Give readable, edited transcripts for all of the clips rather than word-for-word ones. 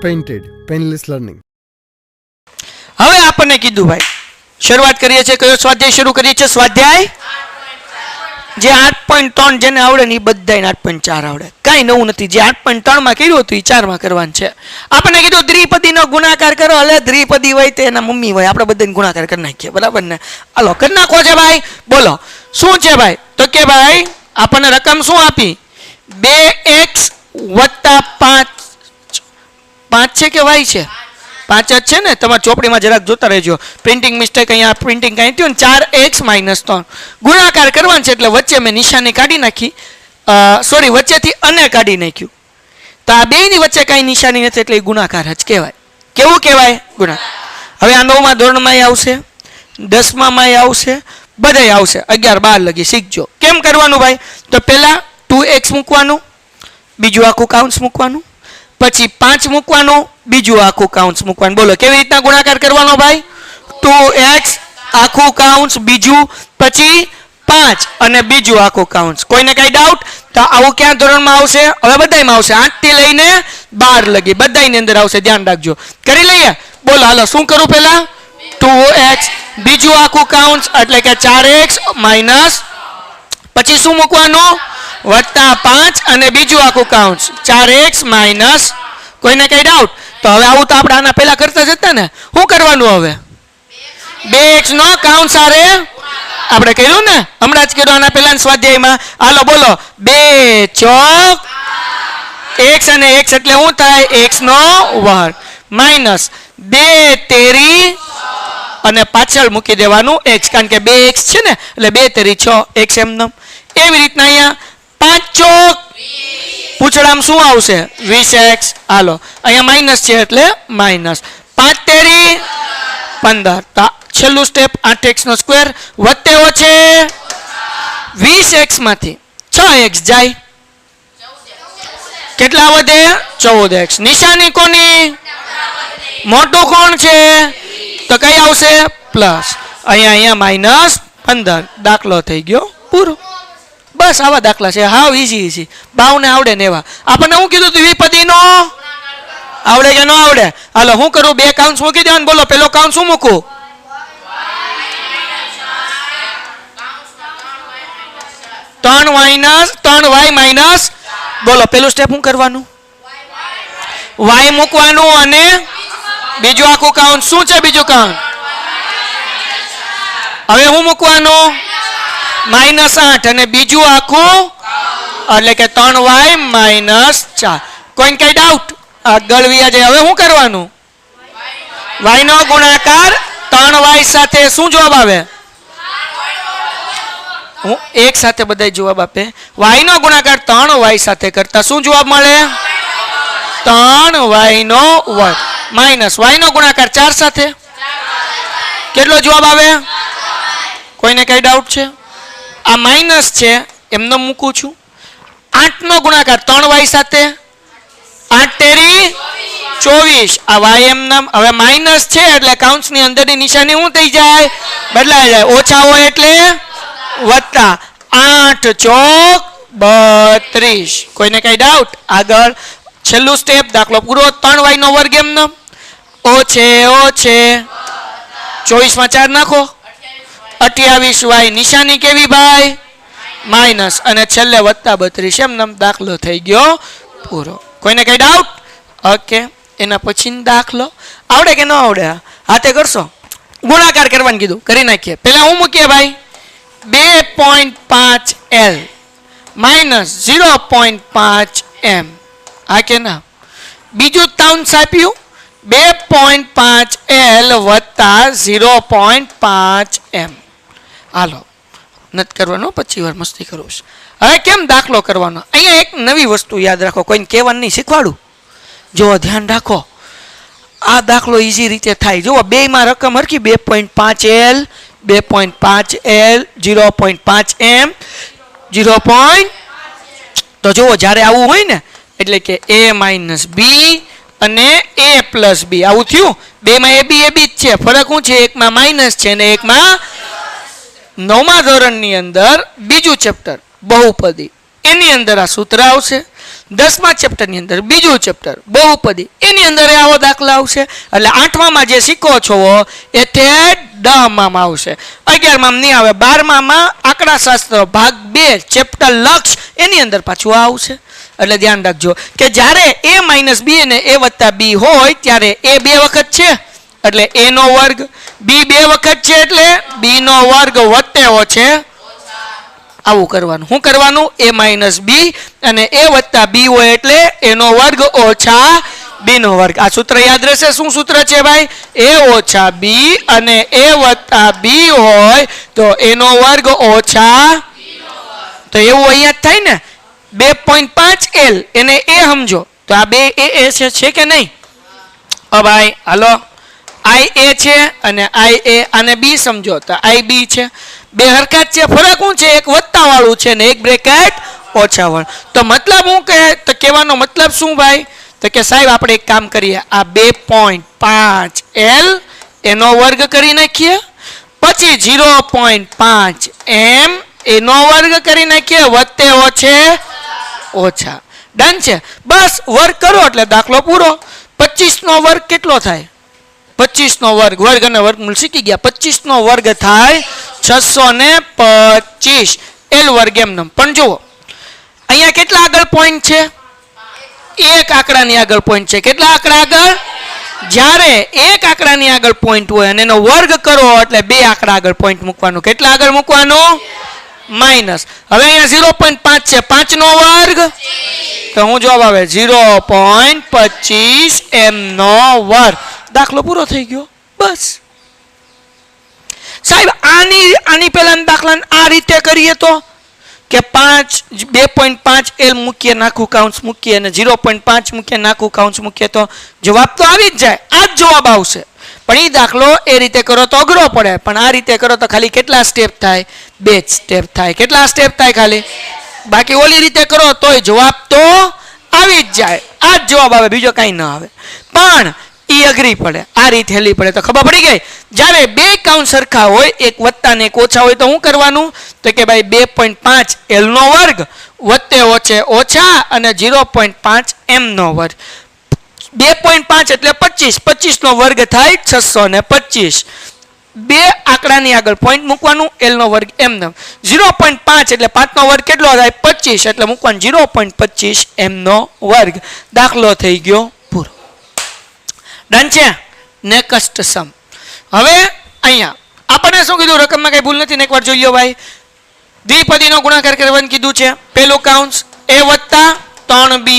Painted painless learning. હવે આપણને કીધું ભાઈ શરૂઆત કરીએ છીએ કયો સ્વાધ્યાય શરૂ કરીએ છીએ સ્વાધ્યાય જે 8.3 જેને આવડે ને એ બધાને 8.4 આવડે કાંઈ નવું નથી જે 8.3 માં કર્યું હતું એ 4 માં કરવાનું છે. આપણને કીધું દ્વિપદીનો ગુણાકાર કરો એટલે દ્વિપદી હોય તે એના મમ્મી હોય આપણે બધાને ગુણાકાર કરી નાખીએ બરાબર ને હાલો કરી નાખો છે ભાઈ બોલો શું છે ભાઈ તો કે ભાઈ આપણને રકમ શું આપી 2x + 5 છે કે y છે 5 જ છે ને તમારી ચોપડીમાં જરાક જોતા રહેજો પ્રિન્ટિંગ મિસ્ટેક અહીંયા પ્રિન્ટિંગ કાંઈ થયું ને 4x - 3 ગુણાકાર કરવાનું છે એટલે વચ્ચે મેં નિશાની કાઢી નાખી સોરી વચ્ચેથી અને કાઢી નાખ્યું તો આ બેયની વચ્ચે કાંઈ નિશાની નથી એટલે ગુણાકાર જ કહેવાય. કેવું કહેવાય ગુણાકાર. હવે આ 9મા ધોરણમાં આવશે 10મામાં આવશે બધાય આવશે 11 12 લગી શીખજો કેમ કરવાનું ભાઈ તો પહેલા 2x મૂકવાનું બીજું આખું કાઉન્સ મૂકવાનું પછી 5 મૂકવાનું બીજું આખું કાઉન્સ મૂકવાનું બોલો કેવી રીતના ગુણાકાર કરવાનો ભાઈ 2x આખું કાઉન્સ બીજું પછી 5 અને બીજું આખું કાઉન્સ. કોઈને કઈ ડાઉટ તો આવું ક્યાં ધોરણમાં આવશે હવે બધાયમાં આવશે 8 થી લઈને 12 લગી બધાયની અંદર આવશે ધ્યાન રાખજો કરી લઈએ બોલો હાલો શું કરું પહેલા 2x બીજું આખું કાઉન્સ એટલે કે 4x - પછી શું મૂકવાનું +5 અને બીજું આખું કાઉન્સ 4x - કોઈને કઈ ડાઉટ તો હવે આવું તો આપણે આના પહેલા કરતા જ હતા ને શું કરવાનું હવે 2x નો કાઉન્સ આરે આપણે કર્યું ને હમણાં જ કર્યું આના પહેલા સ્વાધ્યાયમાં હાલો બોલો 2 ચોક x અને x એટલે શું થાય x નો વર્ગ -2 તેરી અને પાછળ મૂકી દેવાનું x કારણ કે 2x છે ને એટલે 2 તેરી 6 x એમનો એવી રીતના અહીંયા 5 ચોક પૂછડામાં શું આવશે 20x હાલો અહીંયા માઈનસ છે એટલે -5 તેરી 15 તો છેલ્લું સ્ટેપ 8x નો સ્ક્વેર વત્તે ઓછે 20x માંથી 6x જાય કેટલા વધે 14x નિશાની કોની મોટું કોણ છે તો કઈ આવશે પ્લસ અહીંયા -15 દાખલો થઈ ગયો પૂરો. બસ આવા દાખલા છે હાવ ઈઝી બાવને આવડે ને એવા આપણને શું કીધું દ્વિપદીનો આવડે કે ન આવડે હાલો હું કરું 2 કાઉન્સ મૂકી દેવાનું બોલો પેલો કાઉન્સ શું મૂકું 3y - બોલો પેલું સ્ટેપ શું કરવાનું y મૂકવાનું અને બીજું આખું કાઉન્સ શું છે બીજું કાઉન્સ હવે હું મૂકવાનું -8 અને બીજું આખું એટલે કે 3y - 4 કોઈને કઈ ડાઉટ આગળ વ્યા જાય હવે શું કરવાનું y નો ગુણાકાર 3y સાથે શું જવાબ આવે હું એક સાથે બધાય જવાબ આપે y નો ગુણાકાર 3y સાથે કરતા શું જવાબ મળે 3y નો વર્ગ - y નો ગુણાકાર 4 સાથે કેટલો જવાબ આવે કોઈને કઈ ડાઉટ છે આ માઈનસ છે એમને મૂકું છું 8 નો ગુણાકાર 3y સાથે 8 તેરી 24 આ y એમ નામ હવે માઈનસ છે એટલે કાઉન્સ ની અંદરની નિશાની શું થઈ જાય બદલાઈ જાય ઓછા હોય એટલે વત્તા 8 ચોક 32 કોઈને કઈ ડાઉટ આગળ છેલ્લું સ્ટેપ દાખલો પૂરો 3y નો વર્ગ એમ નામ ઓછે 24 માં 4 નાખો 28y નિશાની કેવી ભાઈ માઈનસ અને છેલ્લે +32 એમ નામ દાખલો થઈ ગયો પૂરો. કોઈને કઈ ડાઉટ ઓકે એના પછી દાખલો આવડે કે ન આવડે હાથે કરશો ગુણાકાર કરવાનું કીધું કરી નાખીએ પહેલા હું મૂકીએ ભાઈ 2.5l - 0.5m આ કે ના બીજું કાઉન્સ આપ્યું 2.5l + 0.5m હાલો નથી કરવાનો પછી વાર મસ્તી કરું છું હવે કેમ દાખલો કરવાનો અહીંયા એક નવી વસ્તુ યાદ રાખો કોઈને કહેવાનું નહીં શીખવાડું જો ધ્યાન રાખો આ દાખલો ઈઝી રીતે થાય જુઓ બેયમાં રકમ હરખી 2.5l 2.5l 0.5m 0. તો જુઓ જ્યારે આવું હોય ને એટલે કે a - b અને a + b આવું થયું બેમાં ab જ છે ફરક શું છે એકમાં માઇનસ છે ને એકમાં 9મા ધોરણની અંદર બીજું ચેપ્ટર બહુપદી એની અંદર આ સૂત્ર આવશે 10મા ચેપ્ટરની અંદર બીજું ચેપ્ટર બહુપદી એની અંદર આવો દાખલા આવશે એટલે 8મામાં જે શીખો છો એ તે 10માં આવશે 11માં નહીં આવે 12માં આંકડાશાસ્ત્ર ભાગ 2 ચેપ્ટર લક્ષ એની અંદર પાછું આવશે એટલે ધ્યાન રાખજો કે જ્યારે a - b અને a + b હોય ત્યારે a 2 વખત છે એટલે a નો વર્ગ b 2 વખત છે એટલે b નો વર્ગ વત્તેવો છે આવું કરવાનું શું કરવાનું a - b અને a + b હોય એટલે a નો વર્ગ ઓછા b નો વર્ગ આ સૂત્ર યાદ રહેશે શું સૂત્ર છે ભાઈ a - b અને a + b હોય તો a નો વર્ગ ઓછા તો એવું અહીંયા જ થાય ને 2.5 L એને a સમજો તો આ 2 a છે કે નહીં ભાઈ હાલો IA છે અને IA આને b સમજો તો IB છે બે હરકત છે ફરક શું છે એક વત્તા વાળું છે ને એક બ્રેકેટ ઓછા વાળું તો મતલબ હું કહે તો કહેવાનો મતલબ શું ભાઈ તો કે સાહેબ આપણે એક કામ કરીએ આ 2.5 L એનો વર્ગ કરી નાખીએ પછી 0.5 M એનો વર્ગ કરી નાખીએ વત્તેવો છે ઓછા ડન છે બસ વર્ગ કરો એટલે દાખલો પૂરો 25 નો વર્ગ કેટલો થાય 25 નો વર્ગ વર્ગ અને વર્ગમૂળ શીખી ગયા 25 નો વર્ગ થાય 625 L વર્ગ એમનેમ પણ જુઓ અહીંયા કેટલા આગળ પોઈન્ટ છે એક આંકડાની આગળ પોઈન્ટ છે કેટલા આંકડા આગળ જ્યારે એક આંકડાની આગળ પોઈન્ટ હોય અને એનો વર્ગ કરો એટલે બે આંકડા આગળ પોઈન્ટ મૂકવાનું કેટલા આગળ મૂકવાનું માઈનસ હવે અહીંયા 0.5 છે 5 નો વર્ગ તો હું જવાબ આવે 0.25 M નો વર્ગ દાખલો પૂરો થઈ ગયો બસ સાહેબ આની પહેલાના દાખલાને આ રીતે કરીએ તો કે 2.5 L મૂકીએ નાખું કાઉન્સ મૂકીએ અને 0.5 મૂકીએ નાખું કાઉન્સ મૂકીએ તો જવાબ તો આવી જ જાય આ જ જવાબ આવશે પણ એ દાખલો એ રીતે કરો તો અઘરો પડે પણ આ રીતે કરો તો ખાલી કેટલા સ્ટેપ થાય 2 સ્ટેપ થાય કેટલા સ્ટેપ થાય ખાલી બાકી ઓલી રીતે કરો તોય જવાબ તો આવી જ જાય આ જ જવાબ આવે બીજો કાંઈ ન આવે પણ ઈ અઘરી પડે આ રીત હેલી પડે તો ખબર પડી ગઈ જ્યારે બે કાઉન્ટ સરખા હોય એક વત્તા ને એક ઓછા હોય તો શું કરવાનું તો કે ભાઈ 2.5 L નો વર્ગ વત્તે ઓછે ઓછા અને 0.5 M નો વર્ગ 2.5 એટલે 25 નો વર્ગ થાય 625 બે આંકડાની આગળ પોઈન્ટ મૂકવાનું L નો વર્ગ M નો 0.5 એટલે 5 નો વર્ગ કેટલો થાય 25 એટલે મૂકવાનું 0.25 M નો વર્ગ દાખલો થઈ ગયો પૂરો ડન છે નેક્સ્ટ સમ હવે અહીંયા આપણને શું કીધું રકમમાં કઈ ભૂલ નથી ને એકવાર જોઈ લો ભાઈ દ્વિપદીનો ગુણાકાર કરવાનું કીધું છે પહેલું કાઉન્સ a + 3b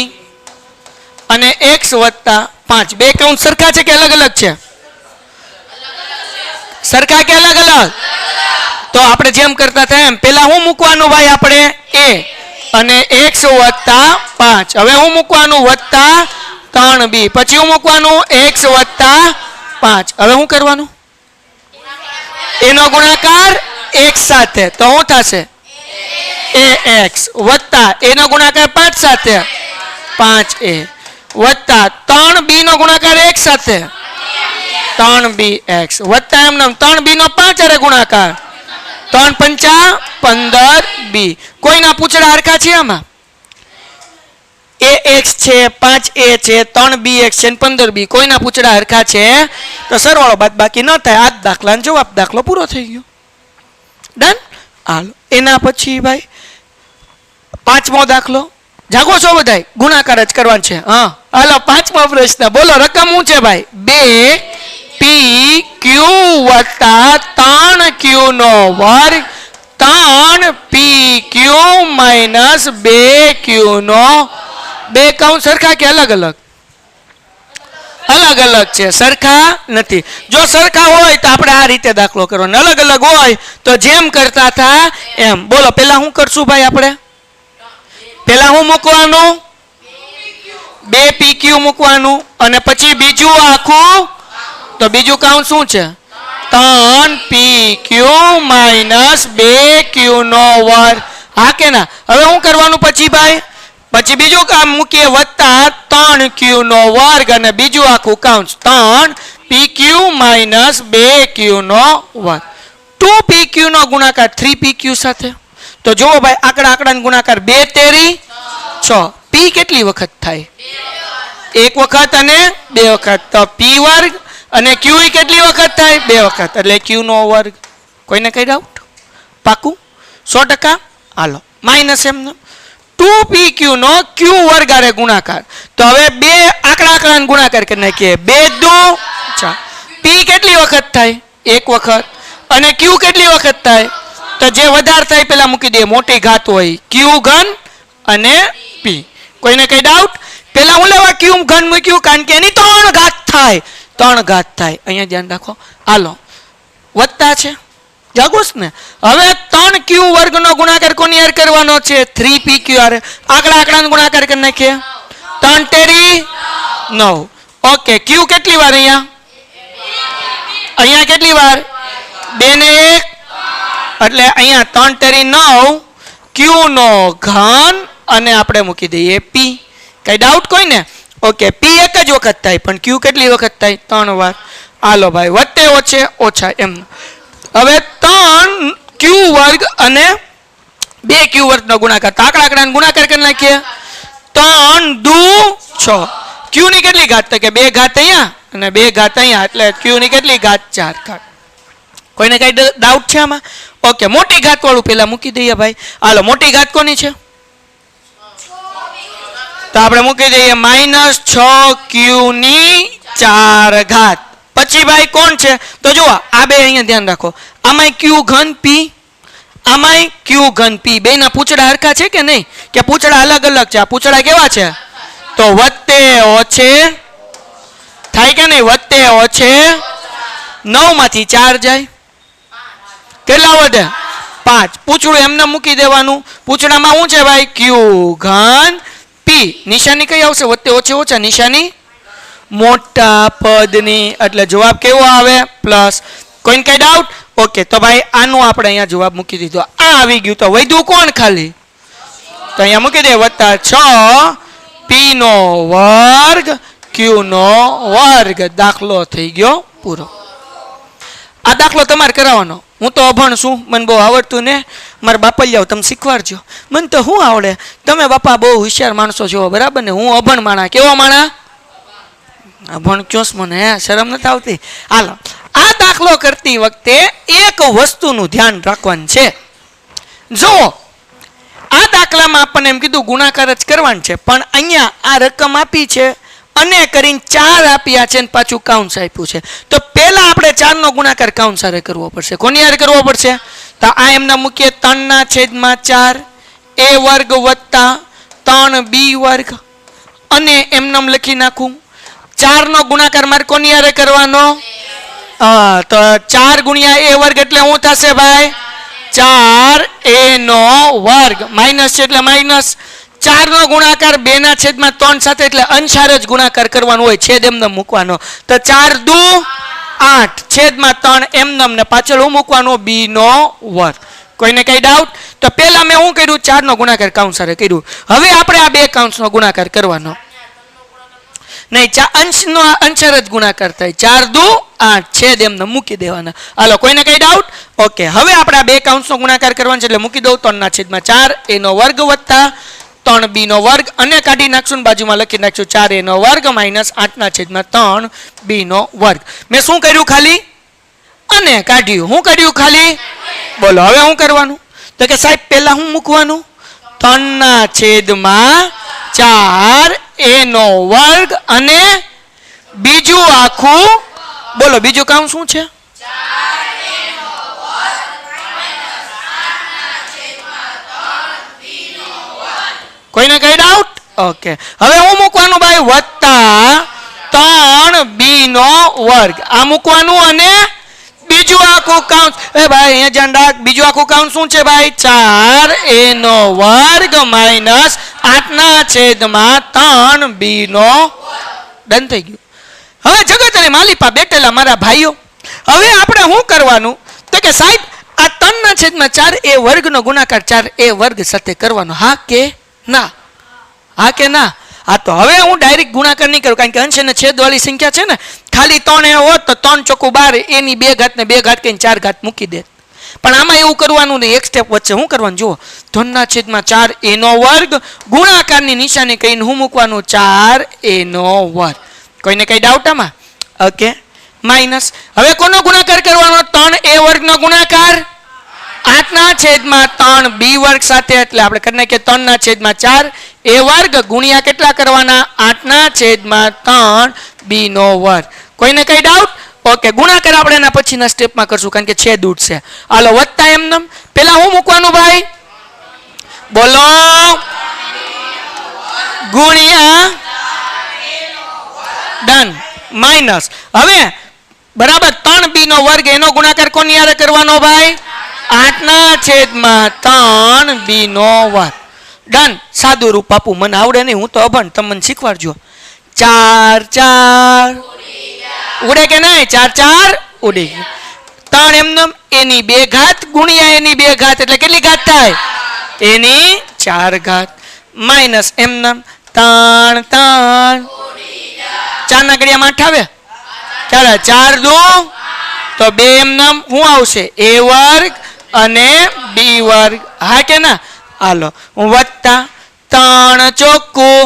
અને x + 5 બે કાઉન્ટ સરખા છે કે અલગ અલગ છે સરખા કે અલગ અલગ તો આપણે જેમ કરતા હતા એમ પહેલા હું મૂકવાનું ભાઈ આપણે a અને x + 5 હવે હું મૂકવાનું +3b પછી હું મૂકવાનું x + 5 હવે હું કરવાનું એનો ગુણાકાર x સાથે તો શું થશે ax + એનો ગુણાકાર 5 સાથે 5a + 3b નો ગુણાકાર x સાથે 3bx + એમ નામ 3b નો 5 અરે ગુણાકાર 3 × 5 = 15b કોઈના પૂછડા હરખા છે આમાં ax છે 5a છે 3bx છે 15b કોઈના પૂછડા હરખા છે તો સરવાળો બાદબાકી ન થાય આ દાખલાનો જવાબ દાખલો પૂરો થઈ ગયો ડન હાલો એના પછી ભાઈ પાંચમો દાખલો જાગો છો બધાય ગુણાકાર જ કરવાનો છે હા હાલો પાંચમો પ્રશ્ન બોલો રકમ શું છે ભાઈ 2pq + 3q નો વર્ગ 3pq - 2q નો બે કાઉન્ટ સરખા કે અલગ અલગ અલગ અલગ છે સરખા નથી જો સરખા હોય તો આપણે આ રીતે દાખલો કરવાનો અલગ અલગ હોય તો જેમ કરતા હતા એમ બોલો પહેલા શું કરશું ભાઈ આપણે પહેલા હું મૂકવાનું 2pq મૂકવાનું અને પછી બીજું આખું તો બીજું કાઉન્ટ શું છે 3pq - 2q નો વર્ગ હા કે ના હવે શું કરવાનું પછી ભાઈ પછી બીજું કામ મૂકીએ +3q નો વર્ગ અને બીજું આખું કાઉન્ટ 3pq - 2q નો વર્ગ 2pq નો ગુણાકાર 3pq સાથે તો જુઓ ભાઈ આંકડાનો ગુણાકાર 2 તેરી 6 પી કેટલી વખત થાય? એક વખત અને બે વખત. તો પી વર્ગ અને ક્યુ કેટલી વખત થાય? બે વખત. એટલે ક્યુ નો વર્ગ. કોઈને કઈ ડાઉટ? પાકું 100%? હાલો માઇનસ એમ 2pq નો q વર્ગ આરે ગુણાકાર. તો હવે બે આંકડાનો ગુણાકાર કરી નાખીએ. 2 દુ 4. p કેટલી વખત થાય? એક વખત. અને q કેટલી વખત થાય? તો જે વધારે થાય પેલા મૂકી દે, મોટી ઘાત હોય q ઘન અને p. કોઈને કઈ ડાઉટ? પેલા હું લેવા q ઘન મૂક્યું કારણ કે એની 3 ઘાત થાય. 3 ઘાત થાય. અહીંયા ધ્યાન રાખો. હાલો વત્તા છે જાગોસ ને. હવે 3q વર્ગનો ગુણાકાર કોની હારે કરવાનો છે? 3pq હારે. આંકડાનો ગુણાકાર કરી નાખીએ. 3 તેરી 9. ઓકે q કેટલી વાર અહીંયા? અહીંયા કેટલી વાર? 2 ને 1 એટલે અહીંયા 3 તેરી 9 q નો ઘન અને આપણે મૂકી દઈએ p. કઈ ડાઉટ કોઈને? ઓકે p એક જ વખત થાય પણ q કેટલી વખત થાય? 3 વાર. હાલો ભાઈ વત્તે ઓછે ઓછા એમ. હવે 3q વર્ગ અને 2q વર્ગનો ગુણાકાર. આંકડાનો ગુણાકાર કરી નાખીએ. 3 દુ 6. q ની કેટલી ઘાત? તો કે 2 ઘાત અહીંયા અને 2 ઘાત અહીંયા એટલે q ની કેટલી ઘાત? 4 ઘાત. કોઈને કઈ ડાઉટ છે આમાં? ઓકે મોટી ઘાત વાળું પેલા મૂકી દઈએ ભાઈ. હાલો મોટી ઘાત કોની છે? તો આપણે મૂકી દઈએ -6q ની 4 ઘાત. પછી ભાઈ કોણ છે? તો જુઓ આ બે અહીંયા ધ્યાન રાખો. આમાંય q ઘન p, આમાંય q ઘન p. બેના પૂછડા હરખા છે કે નહીં? કે પૂછડા અલગ અલગ છે? આ પૂછડા કેવા છે? તો વત્તે ઓછે થાય કે નહીં? વત્તે ઓછે 9 માંથી 4 જાય. કેટલા વધે? 5. પૂછડું એમને મૂકી દેવાનું. પૂછડામાં શું છે ભાઈ? q ઘન p. નિશાની કઈ આવશે? વત્તે ઓછે ઓછા નિશાની મોટા પદની. એટલે જવાબ કેવો આવે? પ્લસ. કોઈને કઈ ડાઉટ? ઓકે તો ભાઈ આનો આપણે અહીંયા જવાબ મૂકી દીધો. આ આવી ગયું. તો વધ્યું કોણ ખાલી? તો અહીંયા મૂકી દે વત્તા 6 p નો વર્ગ q નો વર્ગ. દાખલો થઈ ગયો પૂરો. આ દાખલો તમારે કરાવવાનો. હું તો અભણ છું, મને બહુ આવડતું ને. મારા બાપા જાઓ તમે શીખવાડજો. મને તો શું આવડે? તમે બાપા બહુ હોશિયાર માણસો છો બરાબર ને. હું અભણ માણા. કેવો માણા? અભણ ક્યોસ મને હે શરમ નથી આવતી? હાલો આ દાખલો કરતી વખતે એક વસ્તુનું ધ્યાન રાખવાનું છે. જો આ દાખલામાં આપણને એમ કીધું ગુણાકાર જ કરવાનું છે પણ અહીંયા આ રકમ આપી છે અને કરીને 4 આપ્યા છે અને પાછું કાઉન્સ આપ્યું છે. તો પહેલા આપણે 4 નો ગુણાકાર કાઉન્સ હારે કરવો પડશે. કોની હારે કરવો પડશે? તો આ એમના મૂકીએ 3/4 a વર્ગ વત્તા 3b વર્ગ અને એમનામ લખી નાખું. 4 નો ગુણાકાર મારે કોની હારે કરવાનો? તો 4 ગુણ્યા a વર્ગ એટલે શું થશે ભાઈ? 4a નો વર્ગ. માઇનસ છે એટલે માઇનસ. 4 નો ગુણાકાર 2/3 સાથે એટલે અંશાર જ ગુણાકાર કરવાનો હોય. છેદ એમને મૂકવાનો. તો 4 દુ 8 છેદમાં 3 એમનેમ ને પાછળ હું મૂકવાનો? b નો વર્ગ. કોઈને કઈ ડાઉટ? તો પહેલા મેં શું કર્યું? 4 નો ગુણાકાર કાઉન્સ સાથે કર્યું. હવે આપણે આ બે કાઉન્સનો ગુણાકાર કરવાનો નહીં. અંશનો અંશાર જ ગુણાકાર થાય. 4 દુ 8 છેદ એમને મૂકી દેવાના. હાલો કોઈને કઈ ડાઉટ? ઓકે હવે આપણે આ બે કાઉન્સનો ગુણાકાર કરવાનો છે એટલે મૂકી દઉં 3/4 a નો વર્ગ વત્તા 3b નો વર્ગ અને કાઢી નાખશું ને બાજુમાં લખી નાખશું 4a નો વર્ગ માઇનસ 8/3b નો વર્ગ. મેં શું કર્યું? ખાલી અને કાઢ્યું. શું કર્યું? ખાલી. બોલો હવે શું કરવાનું? તો કે સાહેબ પહેલા શું મૂકવાનું? 3/4 a નો વર્ગ અને બીજું આખું. બોલો બીજું કામ શું છે? કોઈને કઈ ડાઉટ? ઓકે હવે હું મૂકવાનું ભાઈ? વત્તા 3b નો વર્ગ. આ મૂકવાનું અને બીજું આખું કાઉન્સ. એ ભાઈ અહીંયા ધ્યાન રાખ. બીજું આખું કાઉન્સ શું છે ભાઈ? 4a નો વર્ગ માઇનસ 8/3b નો. ડન થઈ ગયું. હવે જગત અને માલિપા બેઠેલા મારા ભાઈઓ, હવે આપણે શું કરવાનું? તો કે સાહેબ આ 3/4 એ વર્ગનો ગુણાકાર 4a વર્ગ સાથે કરવાનો. હા કે ના? હા કે ના? હા તો હવે હું ડાયરેક્ટ ગુણાકાર નહીં કરું કારણ કે અંશ અને છેદ વાળી સંખ્યા છે ને. ખાલી 3 એ હોત તો 3 ચોકું 12 એની 2 ઘાત ને 2 ઘાત કહીને 4 ઘાત મૂકી દે. પણ આમાં એવું કરવાનું નહીં, એક સ્ટેપ વચ્ચે શું કરવાનું જુઓ, ધનના છેદમાં 4 એનો વર્ગ ગુણાકારની નિશાની કહીને હું મૂકવાનું 4 એનો વર્ગ. કોઈને કઈ ડાઉટ આમાં? ઓકે. માઇનસ હવે કોનો ગુણાકાર કરવાનો? 3a વર્ગનો ગુણાકાર 8/3b વર્ગ સાથે, એટલે આપણે કરી નાખીએ 3/4 a વર્ગ ગુણ્યા કેટલા કરવાના? 8/3b નો વર્ગ. કોઈને કઈ ડાઉટ? ઓકે. ગુણાકાર આપણે એના પછીના સ્ટેપમાં કરશું કારણ કે છેદ ઉડશે. હાલો વત્તા એમને પેલા હું મૂકવાનું ભાઈ? બોલો. ગુણ્યા ડન માઇનસ હવે બરાબર 3b નો વર્ગ એનો ગુણાકાર કોની હારે કરવાનો ભાઈ? 8/3b નો વર્ગ. ડન. સાદું રૂપ આપું, મને આવડે નહીં, હું તો અભણ, તમે મને શીખવાડજો. 4 4 ઉડે કે નહીં? 4 4 ઉડી ગયું. 3 એમને એની 2 ઘાત ગુણ્યા એની 2 ઘાત એટલે કેટલી ઘાત થાય? એની 4 ઘાત માઇનસ એમને 3 3 4 ના ઘડિયામાં 8 આવે. ચાલો 4 2 તો 2 એમને શું આવશે? a વર્ગ અને b વર્ગ. હા કે ના? હાલો હું વત્તા 3 ચોખ્ખું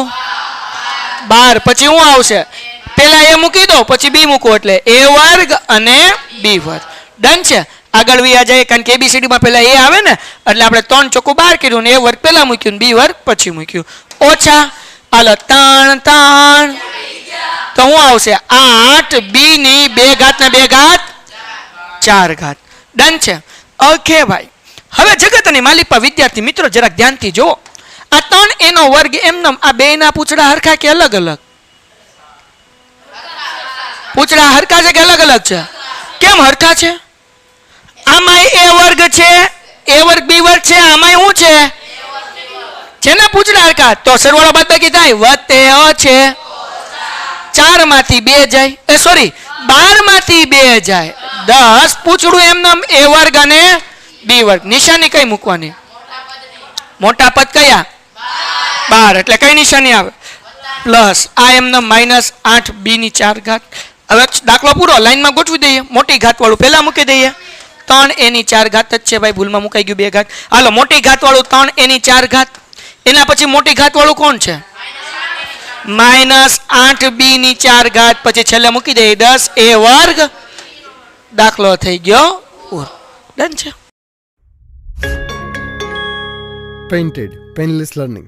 12 પછી શું આવશે? પેલા a મૂકી દો પછી b મૂકો એટલે a વર્ગ અને b વર્ગ. ડન છે. આગળ વ્યા જાય કારણ કે ABCD માં પેલા a આવે ને એટલે આપણે 3 ચોખ્ખું 12 કર્યું ને a વર્ગ પેલા મૂક્યું ને b વર્ગ પછી મૂક્યું. ઓછા હાલો 3 3 તો શું આવશે? 8 b ની 2 ઘાત ને 2 ઘાત 4 ઘાત. ડન છે. ઓકે ભાઈ. હવે જગતની માલિપા વિદ્યાર્થી મિત્રો જરાક ધ્યાનથી જુઓ. આ 3a નો વર્ગ એમનેમ આ બે ના પૂછડા હરખા કે અલગ અલગ? પૂછડા હરખા છે કે અલગ અલગ છે? કેમ હરખા છે? આમાં a વર્ગ છે, a વર્ગ b વર્ગ છે, આમાં શું છે? છે ને પૂછડા હરખા. તો સરવાળો બાદબાકી થાય વત્તે અ છે. 4 માંથી 2 જાય, સોરી 12 માંથી 2 જાય, 10 પૂછડું એમનેમ a વર્ગ અને b વર્ગ. નિશાની કઈ મૂકવાની? મોટા પદ કયા? 12 એટલે કઈ નિશાની આવે? પ્લસ. આ એમને માઇનસ 8b ની 4 ઘાત. હવે દાખલો પૂરો લાઈનમાં ગોઠવી દઈએ. મોટી ઘાત વાળું પહેલા મૂકી દઈએ. 3a ની 4 ઘાત જ છે ભાઈ, ભૂલમાં મુકાઈ ગયું 2 ઘાત. હાલો મોટી ઘાત વાળું 3a ની 4 ઘાત. એના પછી મોટી ઘાત વાળું કોણ છે? માઇનસ 8b ની 4 ઘાત. પછી છેલ્લે મૂકી દઈએ 10a વર્ગ. દાખલો થઈ ગયો પૂરો. ડન છે. Painted Painless Learning.